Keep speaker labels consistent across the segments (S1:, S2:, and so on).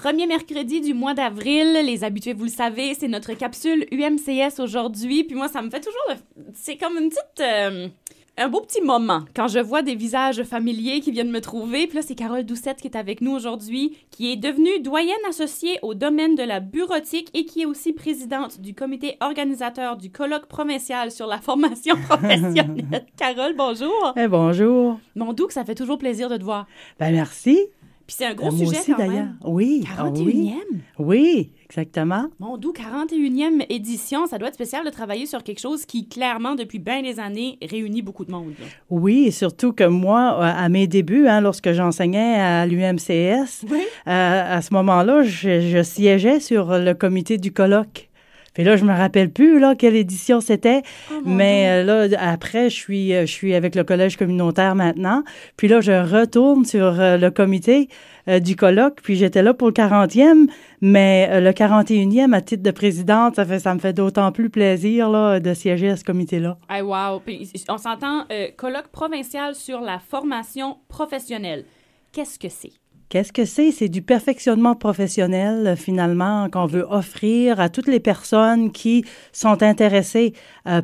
S1: Premier mercredi du mois d'avril, les habitués, vous le savez, c'est notre capsule UMCS aujourd'hui. Puis moi, ça me fait toujours... C'est comme une petite... un beau petit moment quand je vois des visages familiers qui viennent me trouver. Puis là, c'est Carole Doucette qui est avec nous aujourd'hui, qui est devenue doyenne associée au domaine de la bureautique et qui est aussi présidente du comité organisateur du colloque provincial sur la formation professionnelle. Carole, bonjour.
S2: Bonjour.
S1: Mon doux, ça fait toujours plaisir de te voir.
S2: Ben merci.
S1: Puis c'est un gros
S2: moi
S1: sujet
S2: aussi,
S1: quand
S2: d'ailleurs.
S1: même.
S2: Oui.
S1: 41e?
S2: Oui, exactement.
S1: Mon doux, 41e édition, ça doit être spécial de travailler sur quelque chose qui, clairement, depuis bien des années, réunit beaucoup de monde. Là.
S2: Oui, et surtout que moi, à mes débuts, lorsque j'enseignais à l'UMCS,
S1: Oui.
S2: à ce moment-là, je siégeais sur le comité du colloque. Puis là, je me rappelle plus quelle édition c'était, mais là, après, je suis avec le collège communautaire maintenant. Puis là, je retourne sur le comité du colloque, puis j'étais là pour le 40e, mais le 41e, à titre de présidente, ça me fait d'autant plus plaisir là, de siéger à ce comité-là.
S1: Hey, wow! Puis, on s'entend, colloque provincial sur la formation professionnelle. Qu'est-ce que c'est?
S2: Qu'est-ce que c'est? C'est du perfectionnement professionnel, finalement, qu'on veut offrir à toutes les personnes qui sont intéressées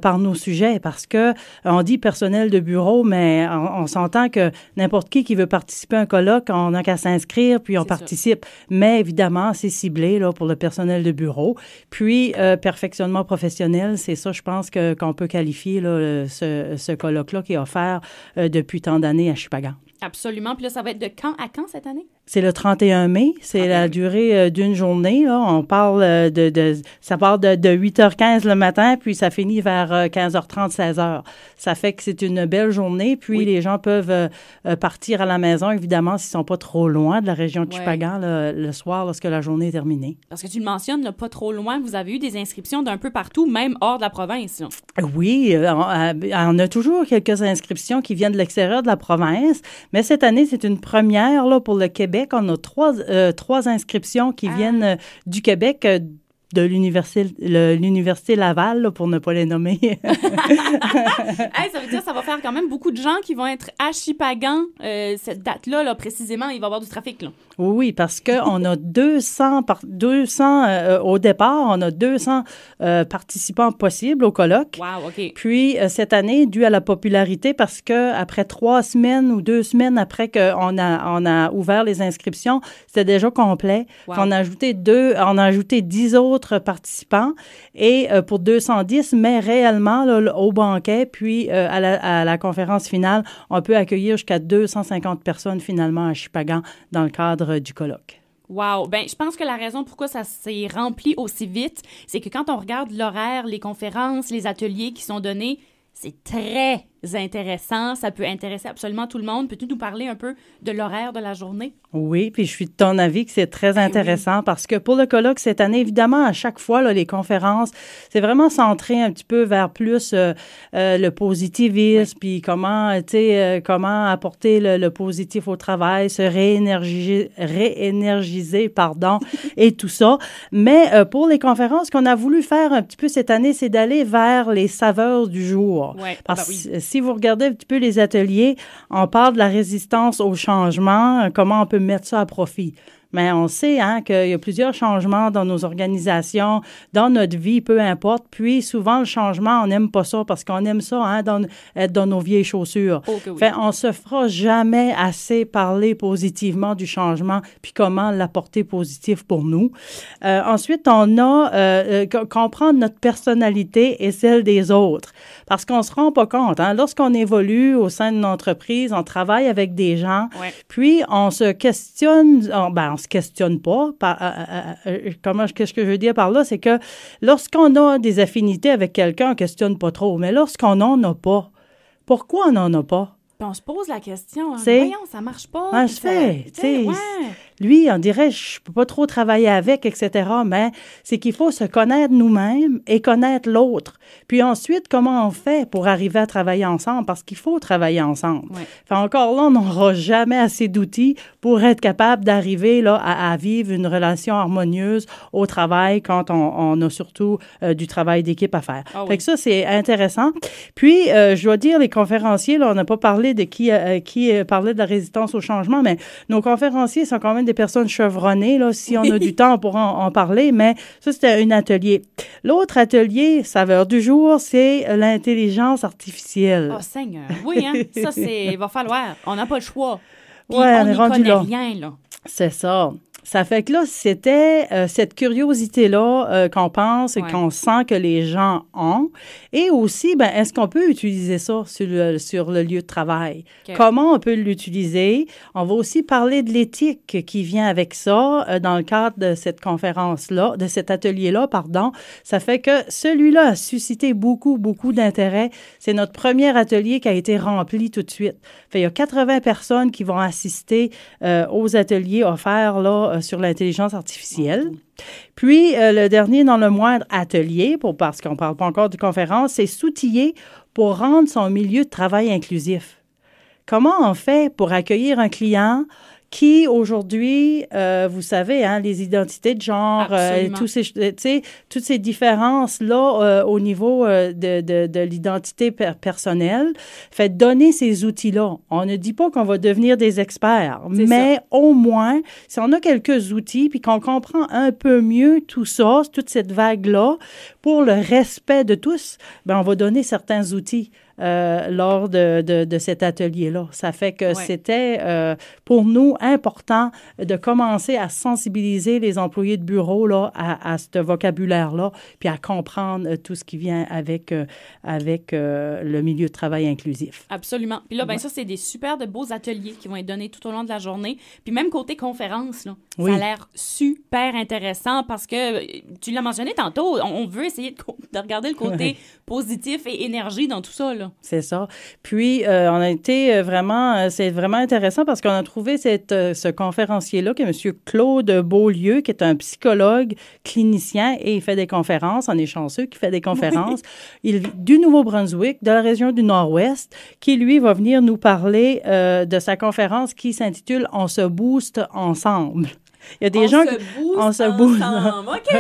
S2: par nos sujets. Parce que on dit personnel de bureau, mais on s'entend que n'importe qui veut participer à un colloque, on n'a qu'à s'inscrire, puis on participe. Ça. Mais évidemment, c'est ciblé là, pour le personnel de bureau. Puis, perfectionnement professionnel, c'est ça, je pense, qu'on peut qualifier là, ce colloque-là qui est offert depuis tant d'années à Shippagan.
S1: Absolument. Puis là, ça va être de quand à quand cette année?
S2: C'est le 31 mai. C'est la durée d'une journée. Là. On parle ça part de 8h15 le matin, puis ça finit vers 15h30, 16h. Ça fait que c'est une belle journée. Puis les gens peuvent partir à la maison, évidemment, s'ils ne sont pas trop loin de la région de Shippagan le soir, lorsque la journée est terminée.
S1: Parce que tu le mentionnes, là, pas trop loin, vous avez eu des inscriptions d'un peu partout, même hors de la province. Là.
S2: Oui, on a toujours quelques inscriptions qui viennent de l'extérieur de la province, mais cette année, c'est une première là, pour le Québec. On a trois inscriptions qui viennent du Québec, de l'Université Laval, là, pour ne pas les nommer.
S1: Hey, ça veut dire que ça va faire quand même beaucoup de gens qui vont être à Shippagan cette date-là, là, précisément. Il va y avoir du trafic, là.
S2: Oui, parce qu'on a 200 au départ, on a 200 participants possibles au colloque.
S1: Wow, OK.
S2: Puis, cette année, dû à la popularité, parce qu'après 3 semaines ou 2 semaines après qu'on a ouvert les inscriptions, c'était déjà complet.
S1: Wow.
S2: On a ajouté 10 autres participants et pour 210, mais réellement là, au banquet, puis à la conférence finale, on peut accueillir jusqu'à 250 personnes finalement à Shippagan dans le cadre du colloque.
S1: Wow! Ben, je pense que la raison pourquoi ça s'est rempli aussi vite, c'est que quand on regarde l'horaire, les conférences, les ateliers qui sont donnés, c'est très intéressant. Ça peut intéresser absolument tout le monde. Peux-tu nous parler un peu de l'horaire de la journée?
S2: Oui, puis je suis de ton avis que c'est très intéressant parce que pour le colloque cette année, évidemment, à chaque fois, là, les conférences, c'est vraiment centré un petit peu vers plus le positivisme, puis comment apporter le positif au travail, se réénergiser, et tout ça. Mais pour les conférences qu'on a voulu faire un petit peu cette année, c'est d'aller vers les saveurs du jour.
S1: Ouais,
S2: parce que si vous regardez un petit peu les ateliers, on parle de la résistance au changement, comment on peut mettre ça à profit. Mais on sait qu'il y a plusieurs changements dans nos organisations, dans notre vie, peu importe. Puis souvent, le changement, on n'aime pas ça parce qu'on aime ça, être dans nos vieilles chaussures.
S1: Okay, oui.
S2: Fait, on se fera jamais assez parler positivement du changement puis comment l'apporter positif pour nous. Ensuite, on a comprendre notre personnalité et celle des autres. Parce qu'on se rend pas compte. Lorsqu'on évolue au sein d'une entreprise, on travaille avec des gens, puis on se questionne, on se questionne pas. Qu'est-ce que je veux dire par là? C'est que lorsqu'on a des affinités avec quelqu'un, on questionne pas trop. Mais lorsqu'on n'en a pas, pourquoi on n'en a pas?
S1: Puis on se pose la question, voyons, ça marche pas.
S2: Lui, on dirait, je peux pas trop travailler avec, etc. Mais c'est qu'il faut se connaître nous-mêmes et connaître l'autre. Puis ensuite, comment on fait pour arriver à travailler ensemble? Parce qu'il faut travailler ensemble.
S1: Ouais.
S2: Fait encore là, on n'aura jamais assez d'outils pour être capable d'arriver là à vivre une relation harmonieuse au travail quand on a surtout du travail d'équipe à faire. Fait que ça, c'est intéressant. Puis, je dois dire, les conférenciers, là, on n'a pas parlé de qui parlait de la résistance au changement, mais nos conférenciers sont quand même même des personnes chevronnées. Là, si on a du temps, on pourra en parler, mais ça, c'était un atelier. L'autre atelier, saveur du jour, c'est l'intelligence artificielle.
S1: Oh, Seigneur, oui, hein? Ça, il va falloir. On n'a pas le choix. Puis
S2: Ouais,
S1: on
S2: est
S1: n'y
S2: rendu
S1: connaît
S2: là.
S1: rien, là.
S2: C'est ça. Ça fait que là, c'était cette curiosité-là qu'on pense et
S1: Ouais.
S2: qu'on sent que les gens ont. Et aussi, ben, est-ce qu'on peut utiliser ça sur le lieu de travail?
S1: OK.
S2: Comment on peut l'utiliser? On va aussi parler de l'éthique qui vient avec ça dans le cadre de cette conférence-là, de cet atelier-là, pardon. Ça fait que celui-là a suscité beaucoup, beaucoup d'intérêt. C'est notre premier atelier qui a été rempli tout de suite. Fait, il y a 80 personnes qui vont assister aux ateliers offerts là, sur l'intelligence artificielle. Puis, le dernier, dans le moindre atelier, parce qu'on ne parle pas encore de conférence, c'est s'outiller pour rendre son milieu de travail inclusif. Comment on fait pour accueillir un client qui, aujourd'hui, vous savez, hein, les identités de genre, toutes ces différences-là au niveau de l'identité personnelle, fait donner ces outils-là. On ne dit pas qu'on va devenir des experts, mais au moins, si on a quelques outils, puis qu'on comprend un peu mieux tout ça, toute cette vague-là, pour le respect de tous, ben on va donner certains outils. Lors de cet atelier-là. Ça fait que c'était pour nous important de commencer à sensibiliser les employés de bureau là, à ce vocabulaire-là, puis à comprendre tout ce qui vient avec le milieu de travail inclusif.
S1: Absolument. Puis là, bien ça, c'est des super de beaux ateliers qui vont être donnés tout au long de la journée. Puis même côté conférence, là, ça a l'air super intéressant parce que, tu l'as mentionné tantôt, on veut essayer de regarder le côté positif et énergie dans tout ça, là.
S2: C'est ça. Puis, on a été c'est vraiment intéressant parce qu'on a trouvé ce conférencier-là, qui est M. Claude Beaulieu, qui est un psychologue clinicien et il fait des conférences. On est chanceux qu'il fait des conférences. Il vit du Nouveau-Brunswick, de la région du Nord-Ouest, qui, lui, va venir nous parler de sa conférence qui s'intitule « On se booste ensemble ». Il y a des gens
S1: on se booste ensemble. OK.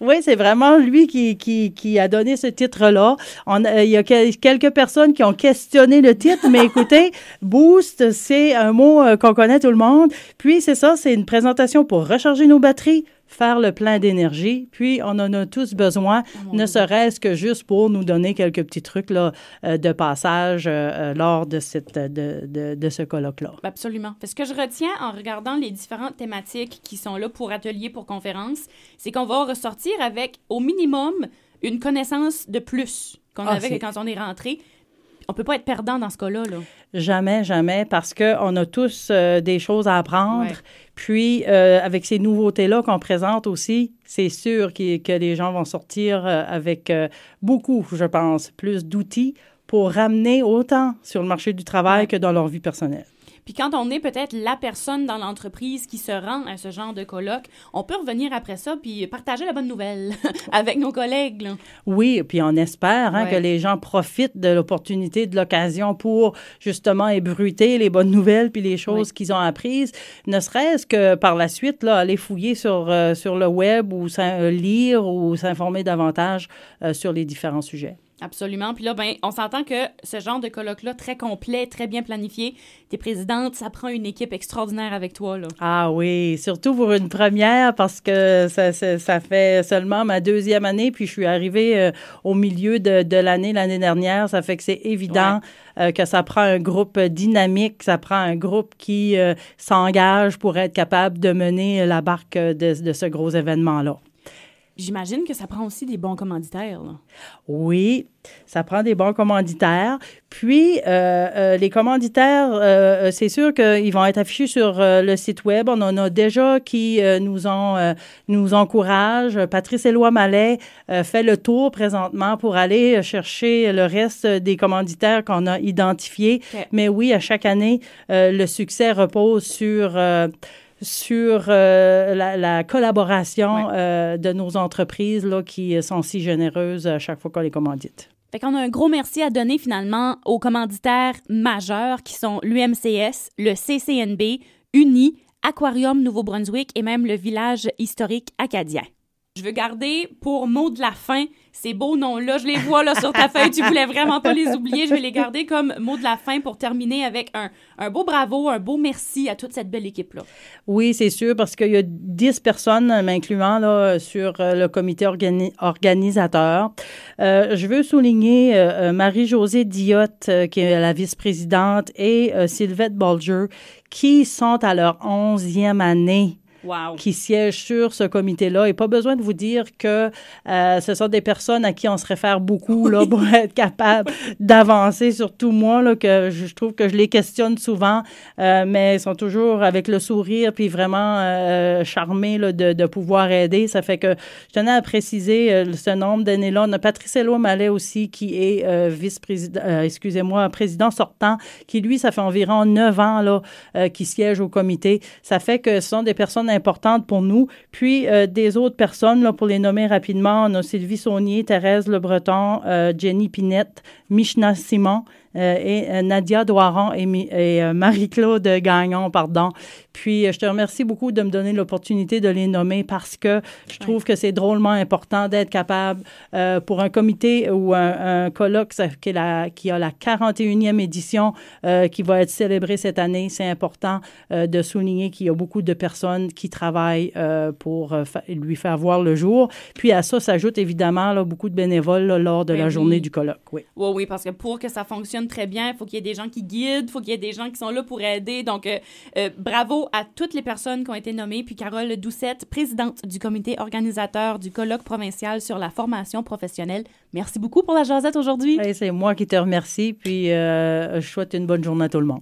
S2: Oui, c'est vraiment lui qui a donné ce titre-là. Il y a quelques personnes qui ont questionné le titre, mais écoutez, boost, c'est un mot qu'on connaît tout le monde. Puis, c'est ça, c'est une présentation pour recharger nos batteries, faire le plein d'énergie, puis on en a tous besoin, ne serait-ce que juste pour nous donner quelques petits trucs là, de passage lors de ce colloque-là.
S1: Absolument. Ce que je retiens en regardant les différentes thématiques qui sont là pour ateliers, pour conférences, c'est qu'on va ressortir avec, au minimum, une connaissance de plus qu'on avait quand on est rentré. On peut pas être perdant dans ce cas-là, là.
S2: Jamais, jamais, parce qu'on a tous des choses à apprendre. Ouais. Puis, avec ces nouveautés-là qu'on présente aussi, c'est sûr que les gens vont sortir avec beaucoup, je pense, plus d'outils pour ramener autant sur le marché du travail que dans leur vie personnelle.
S1: Puis quand on est peut-être la personne dans l'entreprise qui se rend à ce genre de colloque, on peut revenir après ça puis partager la bonne nouvelle avec nos collègues, là.
S2: Oui, puis on espère que les gens profitent de l'opportunité, de l'occasion pour justement ébruiter les bonnes nouvelles puis les choses qu'ils ont apprises, ne serait-ce que par la suite, là, aller fouiller sur le web ou lire ou s'informer davantage sur les différents sujets.
S1: Absolument. Puis là, on s'entend que ce genre de colloque-là, très complet, très bien planifié, t'es présidente, ça prend une équipe extraordinaire avec toi, là.
S2: Ah oui, surtout pour une première, parce que ça fait seulement ma 2e année, puis je suis arrivée au milieu de l'année dernière. Ça fait que c'est évident que ça prend un groupe dynamique, ça prend un groupe qui s'engage pour être capable de mener la barque de ce gros événement-là.
S1: J'imagine que ça prend aussi des bons commanditaires, là.
S2: Oui, ça prend des bons commanditaires. Puis, les commanditaires, c'est sûr qu'ils vont être affichés sur le site web. On en a déjà qui nous encouragent. Patrice Éloi-Mallet fait le tour présentement pour aller chercher le reste des commanditaires qu'on a identifiés. Okay. Mais oui, à chaque année, le succès repose sur la collaboration de nos entreprises là, qui sont si généreuses à chaque fois qu'on les commandite.
S1: Fait qu'on a un gros merci à donner finalement aux commanditaires majeurs qui sont l'UMCS, le CCNB, Uni, Aquarium Nouveau-Brunswick et même le village historique acadien. Je veux garder pour mot de la fin ces beaux noms-là. Je les vois là sur ta feuille. Tu voulais vraiment pas les oublier. Je vais les garder comme mot de la fin pour terminer avec un beau bravo, un beau merci à toute cette belle équipe-là.
S2: Oui, c'est sûr, parce qu'il y a 10 personnes, m'incluant là, sur le comité organisateur. Je veux souligner Marie-Josée Diotte, qui est la vice-présidente, et Sylvette Bolger, qui sont à leur 11e année.
S1: Wow.
S2: Qui siègent sur ce comité-là. Et pas besoin de vous dire que ce sont des personnes à qui on se réfère beaucoup là, pour être capable d'avancer. Surtout moi, là, que je trouve que je les questionne souvent, mais ils sont toujours avec le sourire puis vraiment charmés là, de pouvoir aider. Ça fait que je tenais à préciser ce nombre d'années-là. On a Patrice Eloi-Mallet aussi, qui est président sortant, qui, lui, ça fait environ 9 ans là, qui siège au comité. Ça fait que ce sont des personnes importantes pour nous. Puis, des autres personnes, là, pour les nommer rapidement, on a Sylvie Saunier, Thérèse Le Breton, Jenny Pinette, Michna Simon et Nadia Doiron et Marie-Claude Gagnon, pardon. Puis, je te remercie beaucoup de me donner l'opportunité de les nommer parce que je trouve que c'est drôlement important d'être capable, pour un comité ou un colloque qui a la 41e édition qui va être célébrée cette année, c'est important de souligner qu'il y a beaucoup de personnes qui travaillent pour lui faire voir le jour. Puis, à ça s'ajoute évidemment là, beaucoup de bénévoles là, lors de la journée du colloque. Oui.
S1: Oui, parce que pour que ça fonctionne très bien, il faut qu'il y ait des gens qui guident, il faut qu'il y ait des gens qui sont là pour aider. Donc, bravo à toutes les personnes qui ont été nommées. Puis Carole Doucette, présidente du comité organisateur du colloque provincial sur la formation professionnelle. Merci beaucoup pour la jasette aujourd'hui.
S2: C'est moi qui te remercie. Puis, je souhaite une bonne journée à tout le monde.